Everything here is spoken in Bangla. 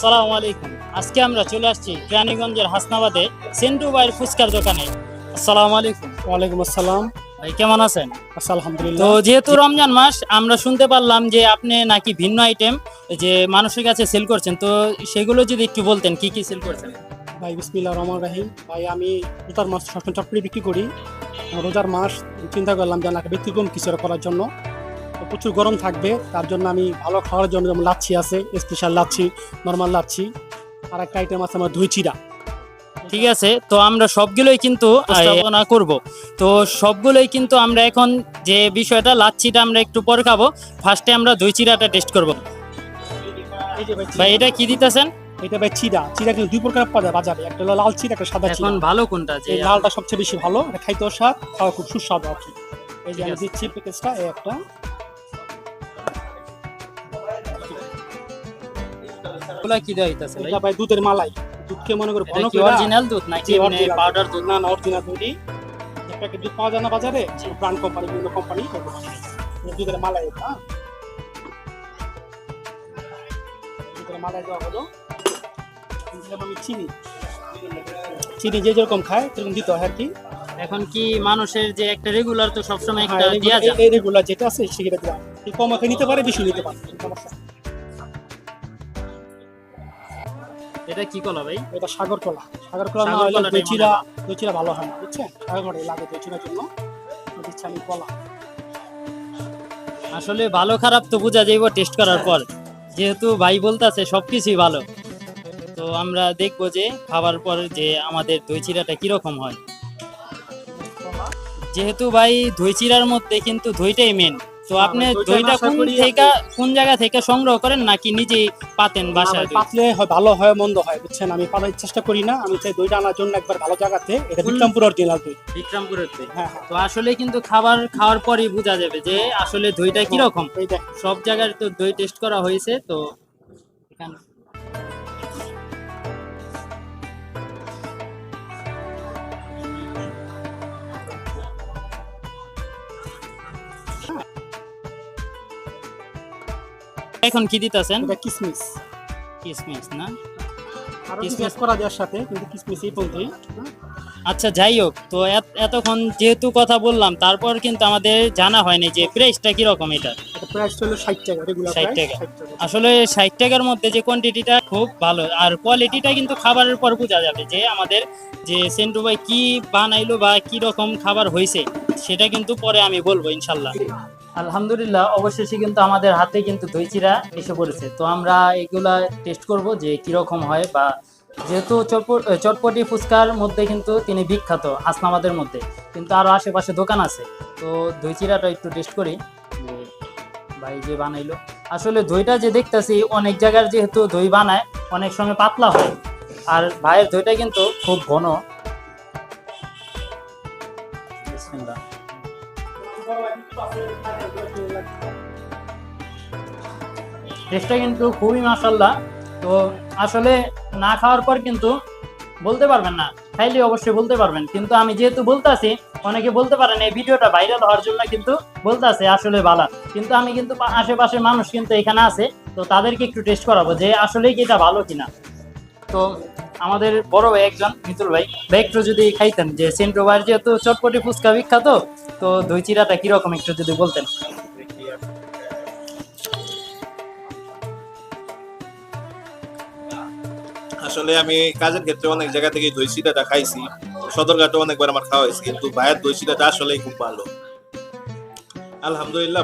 আসসালামু আলাইকুম। আজকে আমরা চলে আসছি কেরানীগঞ্জের হাসনাবাদে সেন্টু ভাইয়ের ফুচকার দোকানে। আসসালামু আলাইকুম। ওয়ালাইকুম আসসালাম। ভাই কেমন আছেন? আচ্ছা, তো আলহামদুলিল্লাহ। যেহেতু রমজান মাস, আমরা শুনতে পারলাম যে আপনি নাকি ভিন্ন আইটেম যে মানুষের কাছে সেল করছেন, তো সেগুলো যদি একটু বলতেন কি কি সেল করছেন। ভাই বিসমিল্লাহির রহমানির রহিম। ভাই আমি রোজার মাস সবসময় চটপটি বিক্রি করি। রোজার মাস চিন্তা করলাম যে নাকি ব্যতিক্রম কিছু একটা করার জন্য। তো প্রচুর গরম থাকবে, তার জন্য আমি ভালো খাওয়ার জন্য যেমন লাচ্ছি আছে, স্পেশাল লাচ্ছি, নর্মাল লাচ্ছি, আর একটা আইটেম আছে আমার দই চিড়া। ঠিক আছে, তো আমরা সবগুলোই কিন্তু উপস্থাপনা করব। তো সবগুলোই কিন্তু আমরা এখন যে বিষয়টা লাচ্ছিটা আমরা একটু পরে খাবো, ফার্স্টে আমরা দই চিড়াটা টেস্ট করব। এই যে ভাই ভাই এটা কি দিতেছেন? এটা ভাই চিড়া। চিড়া কিন্তু দুই প্রকার পাওয়া যায় বাজারে, একটা হলো লাল চিড়া, একটা সাদা চিড়া। এখন ভালো কোনটা? যে এই লালটা সবচেয়ে বেশি ভালো, এটা খাইতেও স্বাদ, খাওয়া খুব সুস্বাদু আর কি। এই যে ঠিক আমি আছে। দিচ্ছি প্যাকেজটা, এই একটা। এগুলা কি দেওয়া হইতাছে ভাই? এটা ভাই দুধের মালাই। দুধকে মনে করে এটা ঘন কি করে অরিজিনাল দুধ নাকি এমনি পাউডার দুধ? না না, অরিজিনাল দুধই। যে প্যাকেট দুধ পাওয়া যায় না বাজারে, ব্র্যান্ড কোম্পানি, বিভিন্ন কোম্পানি, দুধের মালাই এটা। দুধের মালাই দেওয়া হলো। দিলাম আমি চিনি। চিনি যে যেরকম খায় সেরকম দিতে হয় আর কি। এখন কি মানুষের যে একটা রেগুলার তো সবসময় হ্যাঁ, একটা দেয়া যায়। এই রেগুলার যেটা আছে সেটা দিলাম। কম আছে নিতে পারে, বেশি নিতে পারে, কোনো সমস্যা নেই। এটা কি কলা ভাই? এটা সাগর কলা। সাগর কলা না সাগর হলে কলাটাই দই চিড়া ভালো হয় না, বুঝছেন? সাগর কলাই লাগে দই চিড়ার জন্য। দিচ্ছি আমি কলা। আসলে ভালো খারাপ তো বোঝা যাইব টেস্ট করার পর, যেহেতু ভাই বলতেছে সবকিছুই ভালো, তো আমরা দেখবো যে খাবার পর যে আমাদের দই চিড়াটা কিরকম হয়। যেহেতু ভাই দই চিড়ার মধ্যে কিন্তু দইটাই মেন, তো হ্যাঁ আপনি ভাই, দইটা দইটা আশা করি কোন জায়গা থেকে সংগ্রহ করেন নাকি নিজেই পাতেন বাসায়? দই পাতলে হয় ভালো হয় মন্দ হয়, বুঝছেন? আমি পাতার চেষ্টা করি না, আমি চাই দইটা আনার জন্য একবার ভালো জায়গাতে। এটা কোন- বিক্রমপুর অরিজিনাল দই। বিক্রমপুরের দই। হ্যাঁ হ্যাঁ, তো আসলে কিন্তু খাবার খাওয়ার পরই বোঝা যাবে যে আসলে দইটা কিরকম। এই দেখ। সব জায়গার তো দই টেস্ট করা হয়েছে, তো এখানে এখন কি দিতেছেন? এটা কিসমিস। কিসমিস না? আরো কিসমিস। কিছু add করা যায় সাথে, কিন্তু কিসমিস এই পর্যন্তই। আচ্ছা যাই হোক, তো এতক্ষণ যেহেতু কথা বললাম, তারপর কিন্তু আমাদের জানা হয়নি যে প্রাইসটা কিরকম এটা। এটা প্রাইস হলো 60 টাকা, রেগুলার 60 প্রাইস টাকা। 60 টাকা। আসলে 60 টাকার মধ্যে যে কোয়ান্টিটিটা খুব ভালো, আর কোয়ালিটিটা কিন্তু খাবারের পর বোঝা যাবে যে আমাদের যে সেন্টু ভাই কি বানাইলো বা কি রকম খাবার হয়েছে, সেটা কিন্তু পরে আমি বলবো ইনশাল্লাহ। আলহামদুলিল্লাহ, অবশেষে কিন্তু আমাদের হাতে কিন্তু দই চিড়া এসে পড়েছে। তো আমরা এগুলা টেস্ট করব যে কিরকম হয়, বা যেহেতু চটপটি ফুচকার মধ্যে কিন্তু তিনি বিখ্যাত হাসনাবাদের মধ্যে, কিন্তু আরো আশেপাশে দোকান আছে। তো দই চিড়াটা একটু টেস্ট করি যে ভাই যে বানাইলো। আসলে দইটা যে দেখতেছি, অনেক জায়গার যেহেতু দই বানায় অনেক সময় পাতলা হয়, আর ভাইয়ের দইটা কিন্তু খুব ঘন। বিসমিল্লাহ। টেস্টটা কিন্তু খুবই মাশাআল্লাহ। তো আসলে না খাওয়ার পর কিন্তু বলতে পারবেন না, খাইলে অবশ্যই বলতে পারবেন, কিন্তু আমি যেহেতু বলতেছি, অনেকে বলতে পারেন এই ভিডিওটা ভাইরাল হওয়ার জন্য কিন্তু বলতেছে আসলে ভালো, কিন্তু আমি কিন্তু আশেপাশের মানুষ কিন্তু এখানে আছে, তো তাদেরকে একটু টেস্ট করাবো যে আসলেই কি এটা ভালো কিনা। তো আমাদের বড় ভাই একজন মিতুল ভাই, ভাই একটু যদি খাইতেন যে সেন্ট্রো ভাইয়ের যেহেতু চটপটি ফুচকা বিখ্যাত, তো দই চিড়াটা কিরকম একটু যদি বলতেন। আসলে আমি কাজের ক্ষেত্রে অনেক জায়গা থেকে দই চিড়াটা খাইছি, সদরঘাটে অনেকবার আমার খাওয়া হয়েছে, কিন্তু ভাইয়ের দই চিড়াটা আসলেই খুব ভালো, আলহামদুলিল্লাহ।